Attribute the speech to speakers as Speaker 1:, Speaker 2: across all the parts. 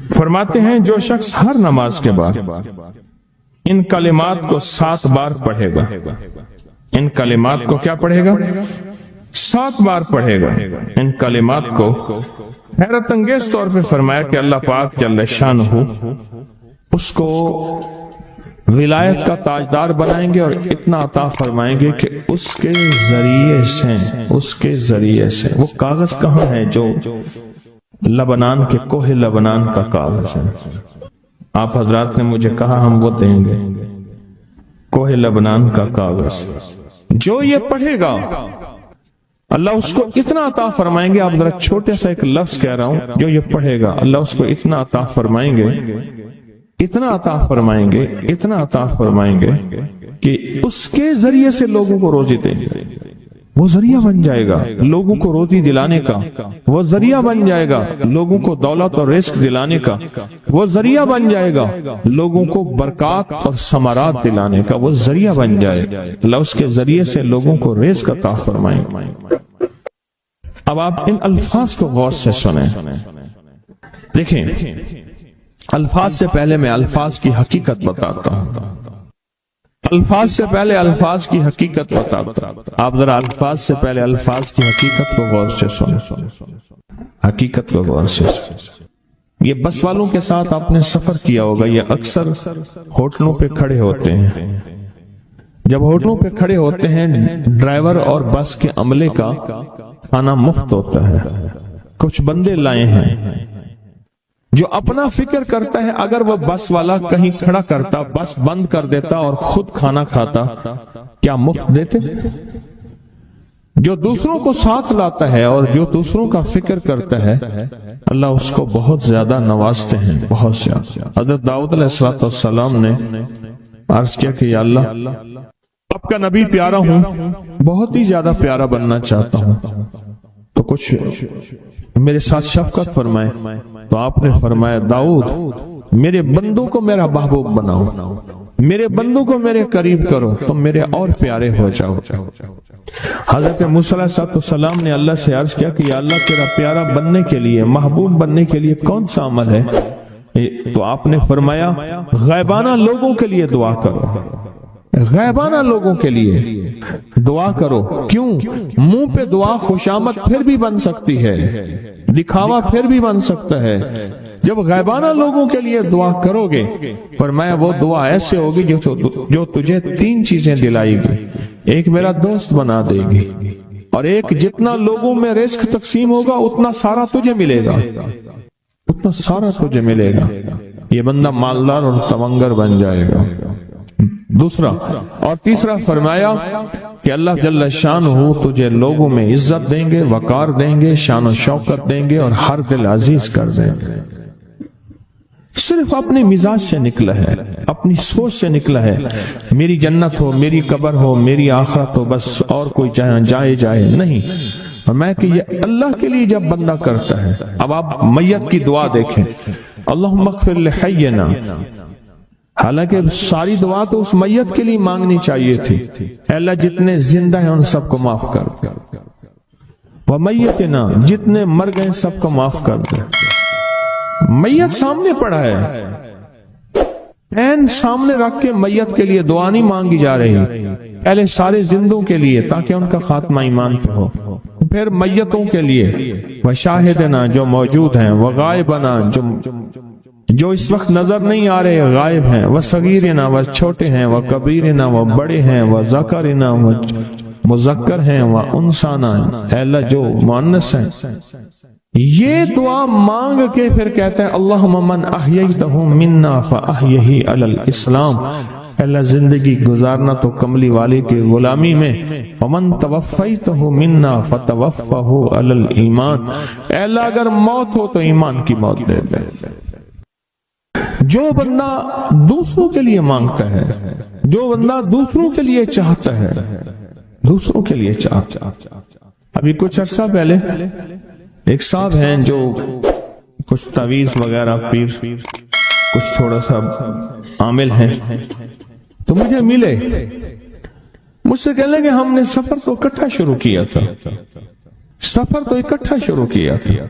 Speaker 1: فرماتے ہیں جو شخص ہر نماز کے بعد ان کلمات کو 7 بار پڑھے گا، ان کلمات کو کیا پڑھے گا؟ 7 بار پڑھے گا ان کلمات کو، حیرت انگیز طور پہ فرمایا کہ اللہ پاک جل شانہ اس کو ولایت کا تاجدار بنائیں گے اور اتنا عطا فرمائیں گے کہ اس کے ذریعے سے وہ کاغذ کہاں ہے جو لبنان کے کوہ لبنان کا کاغذ ہے؟ آپ حضرات نے مجھے کہا ہم وہ دیں گے، کوہ لبنان کا کاغذ جو یہ پڑھے گا اللہ اس کو اتنا عطا فرمائیں گے. آپ ذرا چھوٹے سا ایک لفظ کہہ رہا ہوں، جو یہ پڑھے گا اللہ اس کو اتنا عطا فرمائیں گے، اتنا عطا فرمائیں گے، اتنا عطا فرمائیں گے کہ اس کے ذریعے سے لوگوں کو روزی دیں گے. وہ ذریعہ بن جائے گا لوگوں کو روزی دلانے کا، وہ ذریعہ بن جائے گا لوگوں کو دولت اور رزق دلانے کا، وہ ذریعہ بن جائے گا لوگوں کو برکات اور ثمرات دلانے کا، وہ ذریعہ بن جائے. اللہ اس کے ذریعے سے لوگوں کو رزق عطا فرمائیں. اب آپ ان الفاظ کو غور سے سنیں. دیکھیں، الفاظ سے پہلے میں الفاظ کی حقیقت بتاتا ہوں. الفاظ سے پہلے الفاظ کی حقیقت بتاتا ہوں. آپ ذرا الفاظ سے پہلے الفاظ کی حقیقت کو غور سے سنیں. حقیقت کو غور سے سنیں. یہ بس والوں کے ساتھ آپ نے سفر کیا ہوگا. یہ اکثر ہوٹلوں پہ کھڑے ہوتے ہیں. جب ہوٹلوں پہ کھڑے ہوتے ہیں ڈرائیور اور بس کے عملے کا کھانا مفت ہوتا ہے. کچھ بندے لائے ہیں جو اپنا فکر کرتا ہے اگر وہ بس والا کہیں کھڑا کرتا، بس بند کر دیتا اور خود کھانا کھاتا، کیا مفت دیتے؟ جو دوسروں کو ساتھ لاتا ہے اور جو دوسروں کا فکر کرتا ہے اللہ اس کو بہت زیادہ نوازتے ہیں، بہت زیادہ. حضرت داؤد علیہ السلام نے عرض کیا کہ یا اللہ آپ کا نبی پیارا ہوں، بہت ہی زیادہ پیارا بننا چاہتا ہوں، تو کچھ میرے ساتھ شفقت فرمائے. تو آپ نے فرمایا داؤد میرے بندوں کو میرا محبوب بناؤ، میرے بندوں کو میرے قریب کرو، تم میرے اور پیارے ہو جاؤ. حضرت موسیٰ علیہ السلام نے اللہ سے عرض کیا کہ یا اللہ تیرا پیارا بننے کے لیے، محبوب بننے کے لیے کون سا عمل ہے؟ تو آپ نے فرمایا غیبانہ لوگوں کے لیے دعا کرو، غیبانہ لوگوں کے لیے دعا کرو. کیوں؟ منہ پہ دعا خوشامد پھر بھی بن سکتی ہے، دکھاوا پھر بھی بن سکتا ہے. جب غیبانہ لوگوں کے لیے دعا کرو گے فرمایا وہ دعا ایسے ہوگی جو تجھے 3 چیزیں دلائے گی. ایک میرا دوست بنا دے گی، اور ایک جتنا لوگوں میں رزق تقسیم ہوگا اتنا سارا تجھے ملے گا، اتنا سارا تجھے ملے گا. یہ بندہ مالدار اور تمنگر بن جائے گا. دوسرا اور تیسرا فرمایا کہ اللہ جل شانہ تجھے لوگوں میں عزت دیں گے، وقار دیں گے، شان و شوکت دیں گے اور ہر دل عزیز کر دیں گے. صرف اپنے مزاج سے نکلا ہے، اپنی سوچ سے نکلا ہے میری جنت ہو، میری قبر ہو، میری آخرت ہو، بس اور کوئی جائے نہیں. میں کہ یہ اللہ کے لیے جب بندہ کرتا ہے. اب آپ میت کی دعا دیکھیں، اللہم اغفر لحینا، حالانکہ ساری دعا تو اس میت کے لیے مانگنی چاہیے تھی. اے اللہ جتنے زندہ ہیں ان سب کو معاف کر، ومیتنا جتنے مر گئے سب کو معاف کر دے. میت سامنے پڑا ہے، پین سامنے رکھ کے میت کے لیے دعا نہیں مانگی جا رہی. پہلے سارے زندوں کے لیے تاکہ ان کا خاتمہ ایمان پہ ہو، پھر میتوں کے لیے وشاہدنا جو موجود ہیں، وغائبنا جو اس وقت نظر نہیں آ رہے غائب ہیں، وصغیرنا وہ چھوٹے ہیں، وکبیرنا وہ بڑے ہیں، وذکرنا وہ مذکر ہیں، وانثانا اے اللہ جو مؤنث ہیں. یہ دعا مانگ کے پھر کہتا ہے اللہم من احییتہ منا فاحیہ علی الاسلام، اللہ زندگی گزارنا تو کملی والے کی غلامی میں، ومن توفیتہ منا فتوفہ علی الایمان، اے اللہ اگر موت ہو تو ایمان کی موت دے دے. جو بندہ دوسروں کے لیے مانگتا ہے، جو بندہ دوسروں کے لیے چاہتا ہے، دوسروں کے لیے چاہتا ہے. ابھی کچھ عرصہ پہلے ایک صاحب ہیں جو کچھ تعویذ وغیرہ پیر کچھ تھوڑا سا عامل ہیں، تو مجھے ملے، مجھ سے کہنے لگے ہم نے سفر تو اکٹھا شروع کیا تھا، سفر تو اکٹھا شروع کیا تھا.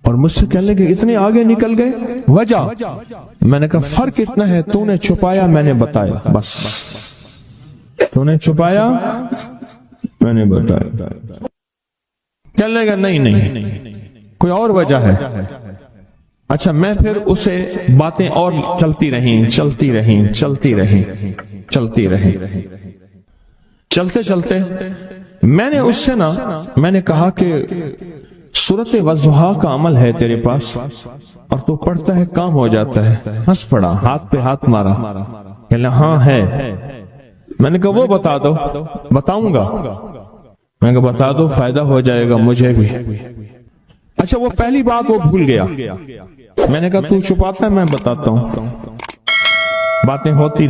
Speaker 1: اور مجھ سے کہنے لگے اتنے آگے نکل گئے، وجہ؟ میں نے کہا فرق اتنا ہے، تو نے چھپایا، میں نے بتایا، بس تو نے چھپایا، میں نے بتایا۔ کہنے لگا نہیں کوئی اور وجہ ہے۔ اچھا، میں پھر اسے باتیں اور چلتی رہیں۔ چلتے چلتے میں نے اس سے میں نے کہا کہ سورۃ والضحیٰ کا عمل ہے تیرے پاس اور تو پڑھتا ہے، کام ہو جاتا ہے۔ ہنس پڑا، ہاتھ پہ ہاتھ مارا، کہنے ہاں ہے۔ میں نے کہا وہ بتا دو۔ بتاؤں گا، میں نے کہا بتا دو، فائدہ ہو جائے گا مجھے بھی۔ اچھا، وہ پہلی بات وہ بھول گیا۔ میں نے کہا تو چھپاتا ہے، میں بتاتا ہوں۔ باتیں ہوتی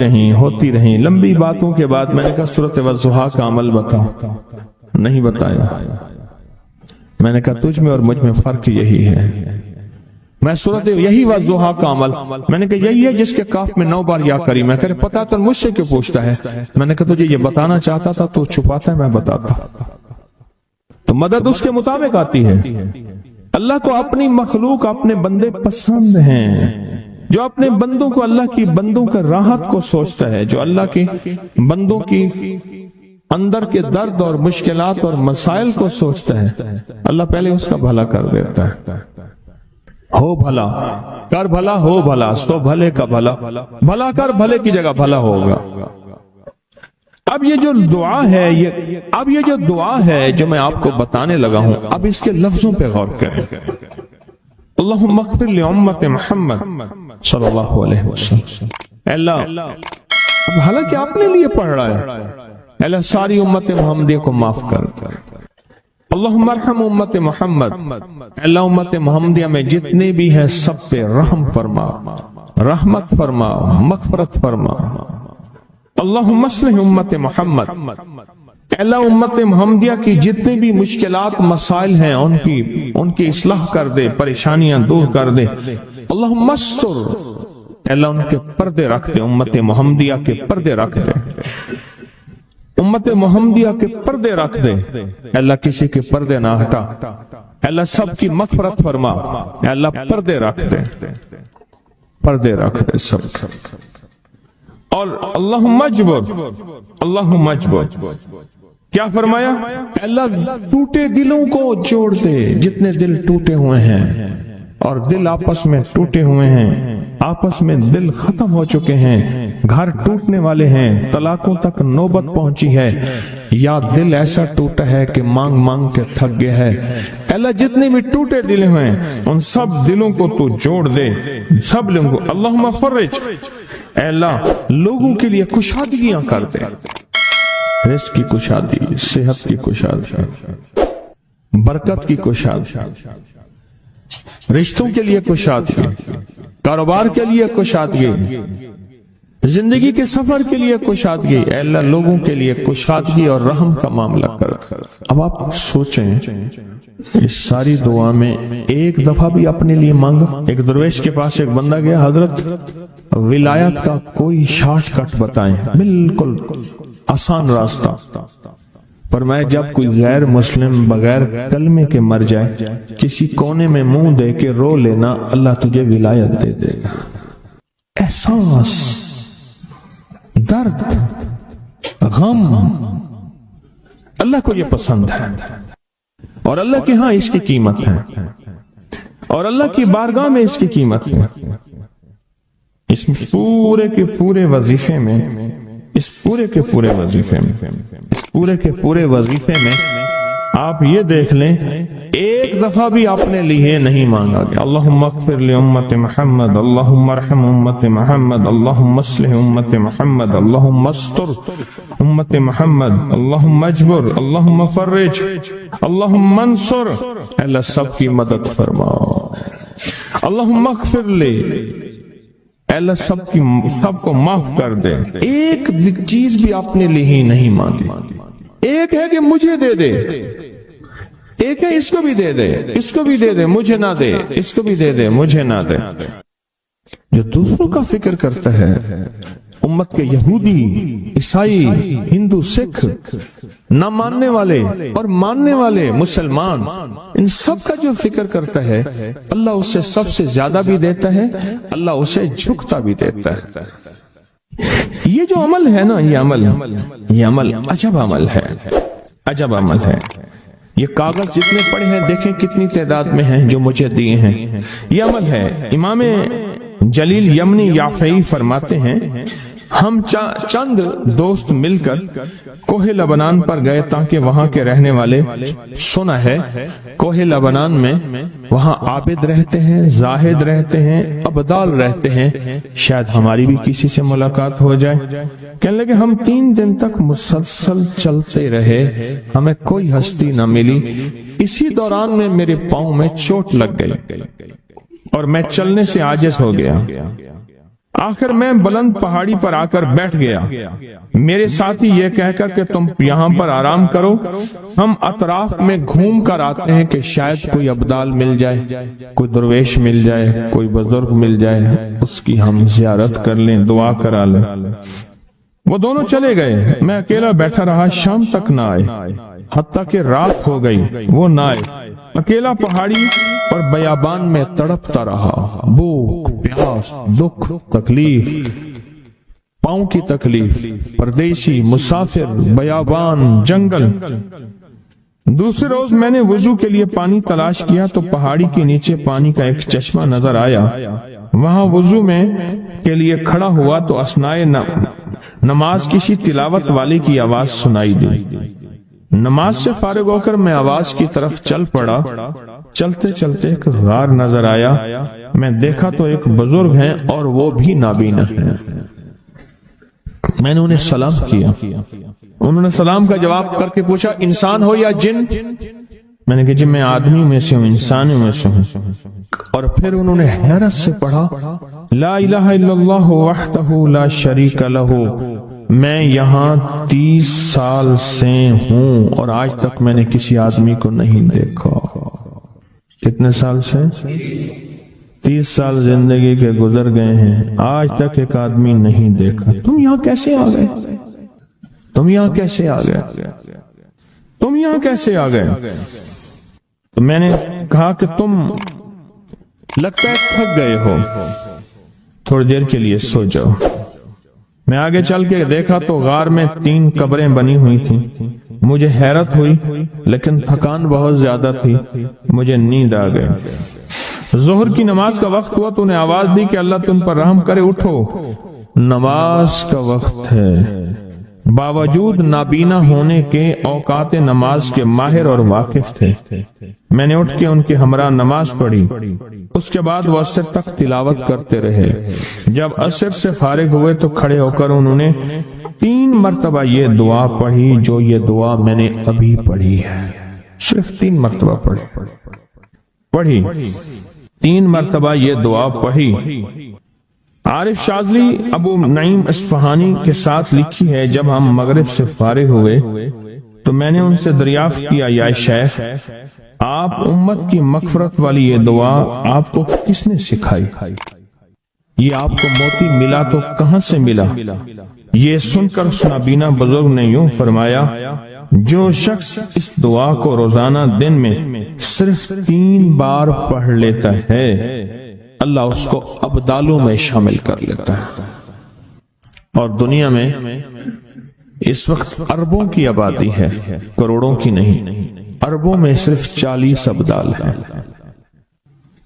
Speaker 1: رہیں لمبی باتوں کے بعد میں نے کہا سورۃ والضحیٰ کا عمل بتاؤ، نہیں بتایا۔ میں نے کہا تجھ میں اور مجھ میں فرق یہی ہے، میں سورۃ یہی والضحیٰ کا عمل، میں نے کہا یہی ہے جس کے کاف میں 9 بار یا کری۔ میں کہا پتا تو مجھ سے کیوں پوچھتا ہے؟ میں نے کہا تجھے یہ بتانا چاہتا تھا، تو چھپاتا ہے، میں بتاتا۔ تو مدد اس کے مطابق آتی ہے۔ اللہ کو اپنی مخلوق، اپنے بندے پسند ہیں، جو اپنے بندوں کو، اللہ کی بندوں کا راحت کو سوچتا ہے، جو اللہ کے بندوں کی اندر کے درد اور مشکلات اور مسائل کو سوچتا ہے، اللہ پہلے اس کا بھلا کر دیتا ہے۔ ہو بھلا کر بھلا، ہو بھلا سو بھلے کا بھلا، بھلا کر بھلے کی جگہ بھلا ہوگا۔ اب یہ جو دعا ہے جو میں آپ کو بتانے لگا ہوں، اب اس کے لفظوں پہ غور کریں۔ اللہم اغفر لامت محمد صلی اللہ علیہ وسلم۔ اللہ، اب حالانکہ آپ نے لیے پڑھ رہا ہے، اللہ ساری امت محمدیہ کو معاف کر۔ اللہم ارحم امت محمد، اللہ امت محمدیہ میں جتنے بھی ہیں سب پہ رحم فرما، رحمت فرما، مغفرت فرما۔ اللہم اصلح امت محمد، اللہ امت محمدیہ کی جتنے بھی مشکلات مسائل ہیں ان کی اصلاح کر دے، پریشانیاں دور کر دے۔ اللہم استر، اللہ ان کے پردے رکھ دے، امت محمدیہ کے پردے رکھ دے، امت محمدیہ کے پردے رکھ دے، اللہ کسی کے پردے نہ ہٹا، اللہ سب کی مغفرت فرما، اللہ پردے رکھ دے، پردے رکھ دے سب۔ اور اللہم اجبر، اللہم اجبر، کیا فرمایا؟ اللہ ٹوٹے دلوں کو جوڑ دے، جتنے دل ٹوٹے ہوئے ہیں اور دل آپس میں ٹوٹے ہوئے ہیں، آپس میں دل ختم ہو چکے ہیں، گھر ٹوٹنے والے ہیں، طلاقوں تک نوبت پہنچی ہے، یا دل ایسا ٹوٹا ہے کہ مانگ مانگ کے تھک گیا ہے۔ اللہ جتنے بھی ٹوٹے دل ہیں ان سب دلوں کو تو جوڑ دے، سب لوگوں کو۔ اللہم فرج، اے اللہ لوگوں کے لیے کشادگیاں کر دے، رزق کی کشادگی، صحت کی کشادگی، برکت کی کشادگی، رشتوں کے لیے کشادگی، کاروبار کے لیے کشادگی، زندگی کے سفر کے لیے کشادگی۔ اے اللہ لوگوں کے لیے کشادگی اور رحم کا معاملہ کر۔ اب آپ سوچیں اس ساری دعا میں ایک دفعہ بھی اپنے لیے مانگا؟ ایک درویش کے پاس ایک بندہ گیا، حضرت ولایت کا کوئی شارٹ کٹ بتائیں، بالکل آسان راستہ۔ فرمایا جب کوئی غیر مسلم بغیر کلمے کے مر جائے، کسی کونے میں منہ دے کے رو لینا، اللہ تجھے ولایت دے دے گا۔ احساس، درد، غم، اللہ کو یہ پسند ہے، اور اللہ کے ہاں اس کی قیمت ہے، اور اللہ کی بارگاہ میں اس کی قیمت ہے۔ اس پورے کے پورے وظیفے میں، اس پورے کے پورے وظیفے میں آپ یہ دیکھ لیں ایک دفعہ بھی آپ نے لیے نہیں مانگا گیا اللہم اغفر لامت محمد، اللہم ارحم امت محمد، اللہم اصلح امت محمد، اللہم استر امت محمد، اللہم اجبر، اللہم فرج، اللہم منصر، اللہ سب کی مدد فرما، اللہم اغفر لے، اللہ سب کو معاف کر دے۔ ایک چیز بھی آپ نے لی ہی نہیں مانگی۔ ایک ہے کہ مجھے دے دے، ایک ہے اس کو بھی دے دے، اس کو بھی دے دے، مجھے نہ دے، اس کو بھی دے دے، مجھے نہ دے۔ جو دوسروں کا فکر کرتا ہے امت کے یہودی، عیسائی، ہندو، سکھ، نہ ماننے والے اور ماننے والے مسلمان، ان سب کا جو فکر کرتا ہے اللہ اسے سب سے زیادہ بھی دیتا ہے، اللہ اسے جھکتا بھی دیتا ہے۔ یہ جو عمل ہے نا، یہ عمل عجب عمل ہے، عجب عمل ہے۔ یہ کاغذ جتنے پڑے ہیں دیکھیں کتنی تعداد میں ہیں جو مجھے دیے ہیں، یہ عمل ہے۔ امام جلیل یمنی یافعی فرماتے ہیں ہم چند دوست مل کر کوہ لبنان پر گئے تاکہ وہاں کے رہنے والے، سنا ہے کوہ لبنان میں وہاں عابد رہتے ہیں، زاہد رہتے ہیں، ابدال رہتے ہیں، شاید ہماری بھی کسی سے ملاقات ہو جائے۔ کہنے لگے ہم 3 دن تک مسلسل چلتے رہے، ہمیں کوئی ہستی نہ ملی۔ اسی دوران میں میرے پاؤں میں چوٹ لگ گئی اور میں چلنے سے عاجز ہو گیا۔ آخر میں بلند پہاڑی پر آ کر بیٹھ گیا۔ میرے ساتھی یہ کہہ کر کہ تم یہاں پر آرام کرو، ہم اطراف میں گھوم کر آتے ہیں کہ شاید کوئی ابدال مل جائے، کوئی درویش مل جائے، کوئی بزرگ مل جائے، اس کی ہم زیارت کر لیں، دعا کرا لیں۔ وہ دونوں چلے گئے، میں اکیلا بیٹھا رہا، شام تک نہ آئے، حتیٰ کہ رات ہو گئی، وہ نہ آئے۔ اکیلا پہاڑی اور بیابان میں تڑپتا رہا، بھوک، پیاس، دکھ، تکلیف، پاؤں کی تکلیف، پردیسی، مسافر، بیابان، جنگل۔ دوسرے روز میں نے وضو کے لیے پانی تلاش کیا تو پہاڑی کے نیچے پانی کا ایک چشمہ نظر آیا۔ وہاں وضو میں کے لیے کھڑا ہوا تو اثنائے نماز کسی تلاوت والے کی آواز سنائی دی۔ نماز سے فارغ ہو کر میں آواز کی طرف چل پڑا۔ چلتے چلتے ایک غار نظر آیا، میں دیکھا تو ایک بزرگ ہیں اور وہ بھی نابینا ہیں۔ میں نے انہیں سلام کیا، انہوں نے سلام کا جواب کر کے پوچھا انسان ہو یا جن؟ میں نے کہا جی میں آدمی میں سے ہوں، انسانوں میں سے ہوں۔ اور پھر انہوں نے حیرت سے پڑھا لا الہ الا اللہ وحدہ لا شریک لہ، میں یہاں 30 سال سے ہوں اور آج تک میں نے کسی آدمی کو نہیں دیکھا۔ کتنے سال سے؟ 30 سال زندگی کے گزر گئے ہیں، آج تک ایک آدمی نہیں دیکھا۔ تم یہاں کیسے آ گئے؟ تم یہاں کیسے آ گئے؟ تم یہاں کیسے آ گئے؟ تو میں نے کہا کہ تم لگتا ہے تھک گئے ہو، تھوڑی دیر کے لیے سو جاؤ۔ میں آگے چل کے دیکھا تو غار میں 3 قبریں بنی ہوئی تھیں۔ مجھے حیرت ہوئی لیکن تھکان بہت زیادہ تھی، مجھے نیند آ گئی۔ ظہر کی نماز کا وقت ہوا تو انہیں آواز دی کہ اللہ تم پر رحم کرے، اٹھو نماز کا وقت ہے۔ باوجود نابینا ہونے کے اوقات نماز کے ماہر اور واقف تھے۔ میں نے اٹھ کے ان کے ہمراہ نماز پڑھی، اس کے بعد وہ عصر تک تلاوت کرتے رہے۔ جب عصر سے فارغ ہوئے تو کھڑے ہو کر انہوں نے 3 مرتبہ یہ دعا پڑھی جو یہ دعا میں نے ابھی پڑھی ہے، صرف 3 مرتبہ پڑھی 3 مرتبہ یہ دعا پڑھی۔ عارف شاذلی ابو نعیم اصفہانی کے ساتھ لکھی ہے جب ہم مغرب سے فارغ ہوئے تو میں نے ان سے دریافت کیا یا شیخ آپ امت کی مغفرت والی یہ دعا آپ کو کس نے سکھائی؟ یہ آپ کو موتی ملا تو کہاں سے ملا؟ یہ سن کر اس نابینا بزرگ نے یوں فرمایا جو شخص اس دعا کو روزانہ دن میں صرف 3 بار پڑھ لیتا ہے اللہ اس کو ابدالوں میں شامل کر لیتا ہے۔ اور دنیا میں اس وقت اربوں کی آبادی ہے، کروڑوں کی نہیں، اربوں میں صرف 40 ابدال ہیں،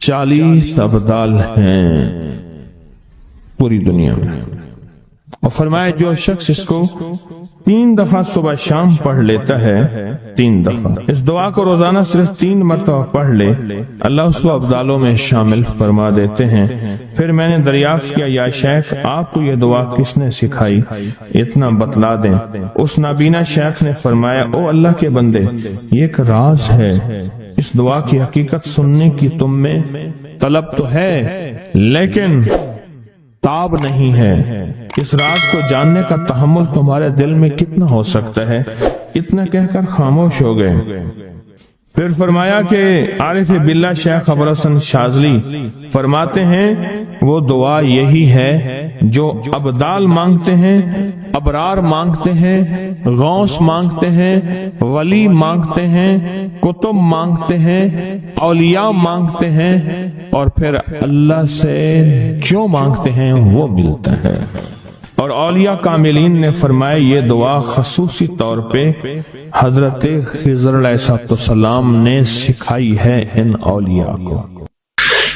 Speaker 1: 40 ابدال ہیں پوری دنیا میں۔ اور فرمایا جو شخص اس کو 3 دفعہ صبح شام پڑھ لیتا ہے، 3 دفعہ اس دعا کو روزانہ صرف 3 مرتبہ پڑھ لے اللہ اس کو ابدالوں میں شامل فرما دیتے ہیں۔ پھر میں نے دریافت کیا یا شیخ آپ کو یہ دعا کس نے سکھائی؟ اتنا بتلا دیں۔ اس نابینا شیخ نے فرمایا او اللہ کے بندے یہ ایک راز ہے، اس دعا کی حقیقت سننے کی تم میں طلب تو ہے لیکن تاب نہیں ہے، اس راز کو جاننے کا تحمل تمہارے دل میں کتنا ہو سکتا ہے؟ اتنا کہہ کر خاموش ہو گئے۔ پھر فرمایا کہ عارف باللہ شیخ ابو الحسن شاذلی فرماتے ہیں وہ دعا یہی ہے جو ابدال مانگتے ہیں، ابرار مانگتے ہیں، غوث مانگتے ہیں، ولی مانگتے ہیں، کتب مانگتے ہیں، اولیاء مانگتے ہیں، اور پھر اللہ سے جو مانگتے ہیں وہ ملتا ہے۔ اور اولیاء کاملین نے فرمایا یہ دعا خصوصی طور پہ حضرت خضر علیہ السلام نے سکھائی ہے ان اولیاء کو۔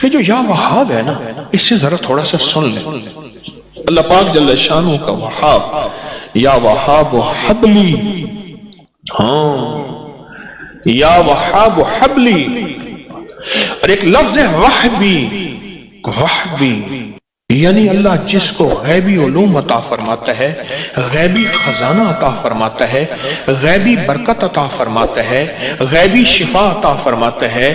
Speaker 2: یہ جو یا وہاب ہے نا، اس سے ذرا تھوڑا سا سن لیں۔ اللہ پاک جل شانہ کا وہاب، یا وہاب حبلی، ہاں یا وہاب حبلی، اور ایک لفظ ہے وحبی، وحبی یعنی اللہ جس کو غیبی علوم عطا فرماتا ہے، غیبی خزانہ عطا فرماتا ہے، غیبی برکت عطا فرماتا ہے، غیبی شفا عطا فرماتا ہے،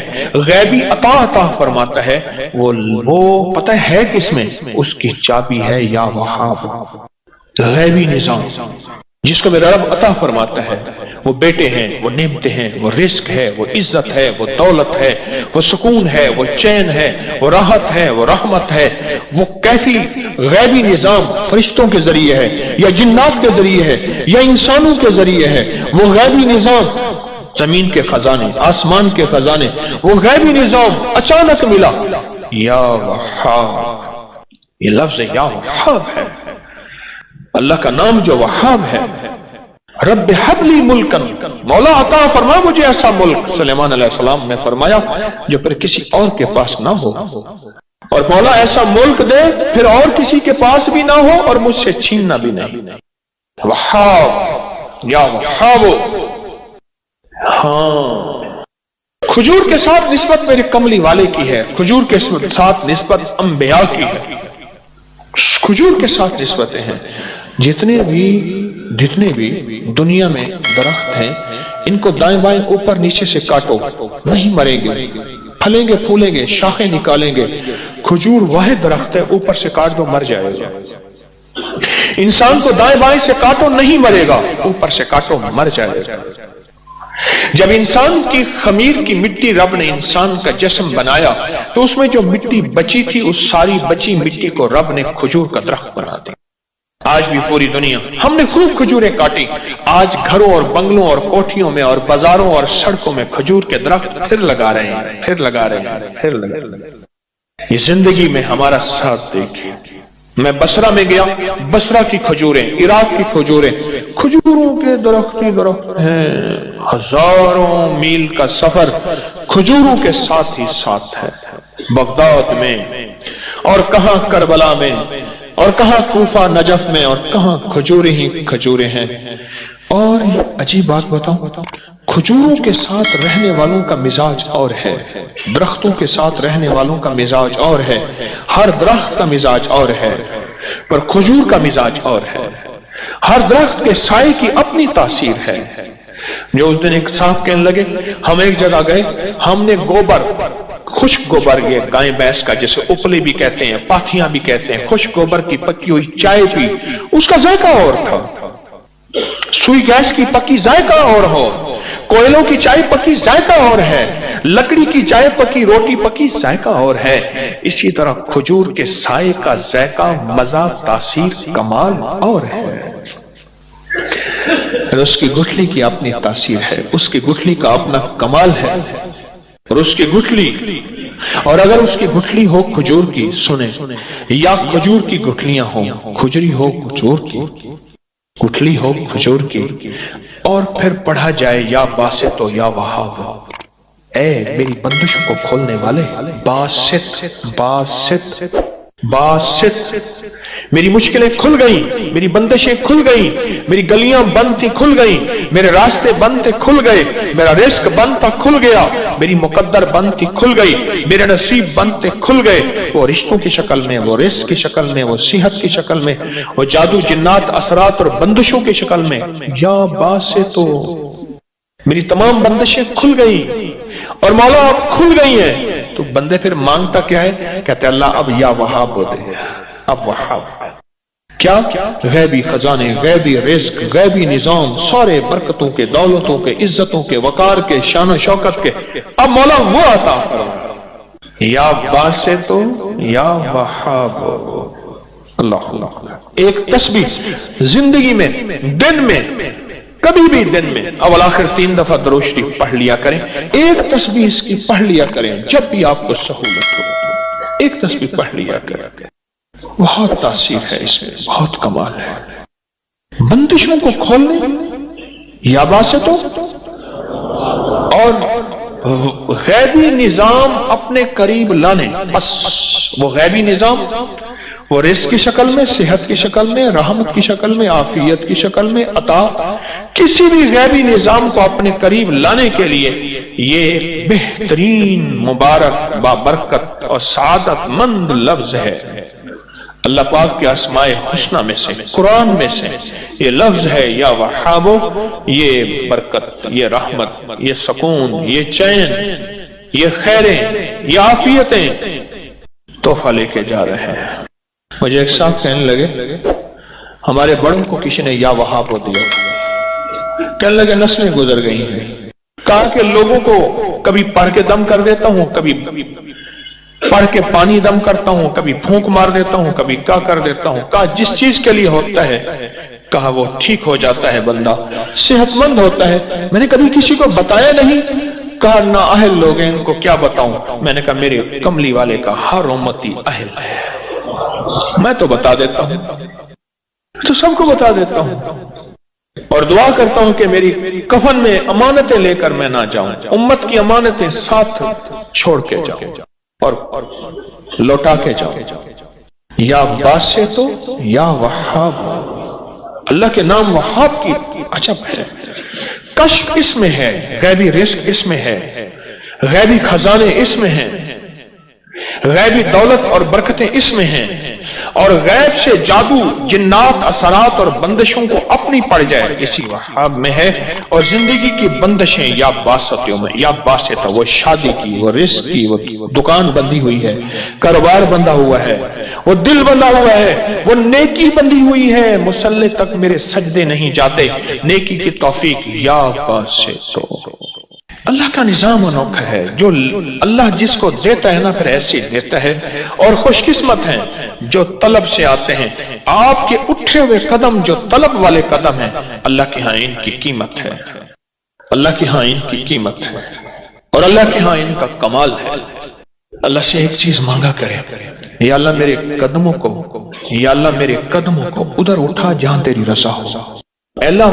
Speaker 2: غیبی عطا فرماتا ہے، وہ پتہ ہے کس میں؟ اس کی چابی ہے یا وہاب، غیبی نظام جس کو میرا رب عطا فرماتا ہے۔ وہ بیٹے ہیں، وہ نعمتیں ہیں، وہ رزق ہے، وہ عزت ہے، وہ دولت ہے، وہ سکون ہے، وہ چین ہے، وہ راحت ہے، وہ رحمت ہے۔ وہ کیسی غیبی نظام فرشتوں کے ذریعے ہے یا جنات کے ذریعے ہے یا انسانوں کے ذریعے ہے، وہ غیبی نظام، زمین کے خزانے، آسمان کے خزانے، وہ غیبی نظام اچانک ملا۔ یا وہاب، یہ لفظ یا وہاب ہے، اللہ کا نام جو وہاب ہے۔ رب حبلی ملکن، مولا عطا فرما مجھے ایسا ملک، سلیمان علیہ السلام نے فرمایا جو پھر کسی اور کے پاس نہ ہو، اور مولا ایسا ملک دے پھر اور کسی کے پاس بھی نہ ہو اور مجھ سے چھیننا بھی نہیں۔ وہاب، یا وہاب، ہاں کھجور کے ساتھ نسبت میرے کملی والے کی ہے، کھجور کے ساتھ نسبت انبیاء کی ہے، کھجور کے ساتھ نسبتیں ہیں۔ جتنے بھی دنیا میں درخت ہیں، ان کو دائیں بائیں اوپر نیچے سے کاٹو، نہیں مریں گے، پھلیں گے پھولیں گے، شاخیں نکالیں گے۔ کھجور واحد درخت ہے، اوپر سے کاٹ دو مر جائے گا۔ انسان کو دائیں بائیں سے کاٹو نہیں مرے گا، اوپر سے کاٹو مر جائے گا۔ جب انسان کی خمیر کی مٹی رب نے انسان کا جسم بنایا تو اس میں جو مٹی بچی تھی، اس ساری بچی مٹی کو رب نے کھجور کا درخت بنا دیا۔ آج بھی پوری دنیا ہم نے خوب کھجوریں کاٹی، آج گھروں اور بنگلوں اور کوٹھیوں میں اور بازاروں اور سڑکوں میں کھجور کے درخت پھر لگا رہے ہیں، پھر لگا رہے ہیں، پھر لگا رہے ہیں۔ یہ زندگی میں ہمارا ساتھ دیکھیں۔ میں بصرہ میں گیا، بصرہ کی کھجوریں، عراق کی کھجوریں، کھجوروں کے درخت ہی درخت ہیں، ہزاروں میل کا سفر کھجوروں کے ساتھ ہی ساتھ ہے۔ بغداد میں اور کہاں کربلا میں اور کہاں کوفہ نجف میں اور کہاں کھجوریں ہی کھجوریں ہیں۔ اور عجیب بات بتاؤں، کھجوروں کے ساتھ رہنے والوں کا مزاج اور ہے، درختوں کے ساتھ رہنے والوں کا مزاج اور ہے، ہر درخت کا مزاج اور ہے، پر کھجور کا مزاج اور ہے۔ ہر درخت کے سائے کی اپنی تاثیر ہے۔ جو اس دن ایک صاحب کہنے لگے، ہم ایک جگہ گئے، ہم نے گوبر، خشک گوبر، یہ گائے بھینس کا جسے اپلے بھی کہتے ہیں، پاتھیاں بھی کہتے ہیں، خشک گوبر کی پکی ہوئی چائے پی، اس کا ذائقہ اور تھا۔ سوئی گیس کی پکی ذائقہ اور ہو، کوئلوں کی چائے پکی ذائقہ اور ہے، لکڑی کی چائے پکی، روٹی پکی ذائقہ اور ہے۔ اسی طرح کھجور کے سائے کا ذائقہ، مزہ، تاثیر، کمال اور ہے۔ اس کی گٹھلی کی اپنی تاثیر ہے، اس کی گٹھلی کا اپنا کمال ہے، اور اس کی گٹھلی، اور اگر اس کی گٹھلی ہو کھجور کی، سنیں، یا کھجور کی گٹھلیاں ہوں، کھجری ہو کھجور کی، گٹھلی ہو کھجور کی، اور پھر پڑھا جائے یا باسط و یا وہاب، اے میری بندشوں کو کھولنے والے، باسط باسط باسط، میری مشکلیں کھل گئیں، میری بندشیں کھل گئیں، میری گلیاں بند تھی کھل گئیں، میرے راستے بند تھے کھل گئے، میرا رزق بند تھا کھل گیا، میری مقدر بند تھی کھل گئی، میرے نصیب بند تھے کھل گئے، وہ رشتوں کی شکل میں، وہ رزق کی شکل میں، وہ صحت کی شکل میں، وہ جادو جنات اثرات اور بندشوں کی شکل میں، یا باسط، تو میری تمام بندشیں کھل گئیں اور مولا اب کھل گئی ہیں۔ تو بندے پھر مانگتا کیا ہے؟ کہتے اللہ اب یا وہاب ہوتے ہیں، اب وہاب کیا؟ غیبی خزانے، غیبی رزق، غیبی نظام، سارے برکتوں کے، دولتوں کے، عزتوں کے، وقار کے، شان و شوکت کے، اب مولا وہ عطا فرما، یا باسط یا وہاب، اللہ اللہ ایک تسبیح زندگی میں دن میں کبھی بھی دن میں اول آخر 3 دفعہ درود شریف پڑھ لیا کریں. ایک تسبیح اس کی پڑھ لیا کریں جب بھی آپ کو سہولت ہو. ایک تسبیح پڑھ لیا کریں. بہت تاثیر ہے اس میں, بہت کمال ہے. بندشوں کو کھولنے یا باستوں اور غیبی نظام اپنے قریب لانے. بس وہ غیبی نظام وہ رزق کی شکل میں, صحت کی شکل میں, رحمت کی شکل میں, عافیت کی شکل میں, عطا, کسی بھی غیبی نظام کو اپنے قریب لانے کے لیے یہ بہترین مبارک بابرکت اور سعادت مند لفظ ہے. اللہ پاک کے اسماء حسنہ میں سے, قرآن میں سے یہ لفظ ہے یا وہابو. یہ برکت, یہ رحمت, یہ سکون, یہ چین, یہ خیریں, یہ عافیتیں تحفہ لے کے جا رہے ہیں. مجھے ایک صاحب کہنے لگے ہمارے بڑوں کو کسی نے یا وہاب دیا. کہنے لگے نسلیں گزر گئی ہیں. کہا کہ لوگوں کو کبھی پڑھ کے دم کر دیتا ہوں, کبھی پڑھ کے پانی دم کرتا ہوں, کبھی پھونک مار دیتا ہوں, کبھی کیا کر دیتا ہوں. کہا جس چیز کے لیے ہوتا ہے کہا وہ ٹھیک ہو جاتا ہے, بندہ صحت مند ہوتا ہے. میں نے کبھی کسی کو بتایا نہیں. کہا نہ اہل لوگ ہیں, ان کو کیا بتاؤں. میں نے کہا میرے کملی والے کا ہر امتی اہل ہے, میں تو بتا دیتا ہوں, تو سب کو بتا دیتا ہوں. اور دعا کرتا ہوں کہ میری کفن میں امانتیں لے کر میں نہ جاؤں, امت کی امانتیں ساتھ چھوڑ کے جاؤں اور لوٹا کے جاؤں. یا باسطو یا وہاب. اللہ کے نام وہاب کی عجب ہے. کشف اس میں ہے, غیبی رزق اس میں ہے, غیبی خزانے اس میں ہیں, غیبی دولت اور برکتیں اس میں ہیں, اور غیب سے جادو, جنات, اثرات اور بندشوں کو اپنی پڑ جائے اسی وہاب میں ہے. اور زندگی کی بندشیں یا باستوں میں, یا باسطہ وہ شادی کی, وہ رزق کی, وہ دکان بندی ہوئی ہے, کاروبار بندہ ہوا ہے, وہ دل بندہ ہوا ہے, وہ نیکی بندی ہوئی ہے. مصلی تک میرے سجدے نہیں جاتے, نیکی کی توفیق یا باستو. اللہ کا نظام انوکھا ہے. جو اللہ جس کو دیتا ہے نا پھر ایسے دیتا ہے. اور خوش قسمت ہیں جو طلب سے آتے ہیں. آپ کے اٹھے ہوئے قدم جو طلب والے قدم ہیں, اللہ کے ہاں ان کی قیمت ہے, اللہ کے ہاں ان کی قیمت ہے, اور اللہ کے ہاں ان کا کمال ہے. اللہ سے ایک چیز مانگا کرے, یا اللہ میرے قدموں کو, یا اللہ میرے قدموں کو ادھر اٹھا جہاں تیری رضا ہو. اللہ